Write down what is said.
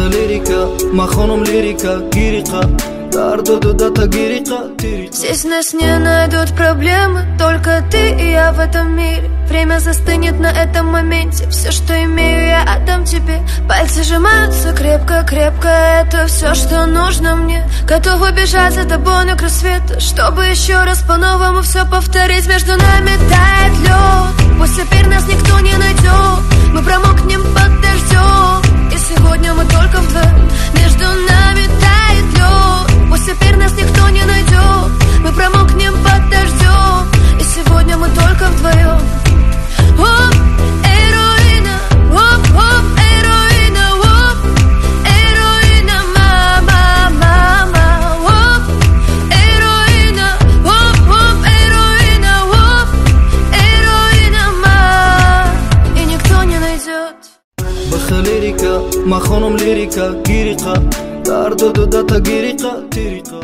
بخ лирика, ма хонум лирика, гирика, дарду дудата гирика, тирика. Здесь нас не найдут проблемы, только ты и я в этом мире. Время застынет на этом моменте, все, что имею, я отдам тебе. Пальцы сжимаются крепко-крепко, это все, что нужно мне. Готова бежать за тобой на край света, чтобы еще раз по-новому все повторить. Между нами тает лед, пусть теперь нас никто не найдет. Мы промокнем под дождем, и сегодня мы только вдвоем. Между нами тает лед, пусть теперь нас никто не найдет. Мы промокнем под дождем, и сегодня мы только вдвоем. Оп, эроина, оп, оп, эроина, оп, эроина, мама, мама, оп, эроина, оп, оп, эроина, оп, эроина, мама, и никто не найдет. بخ лирика, ма хонум лирика, гирика, дарду дудата гирика, тирика.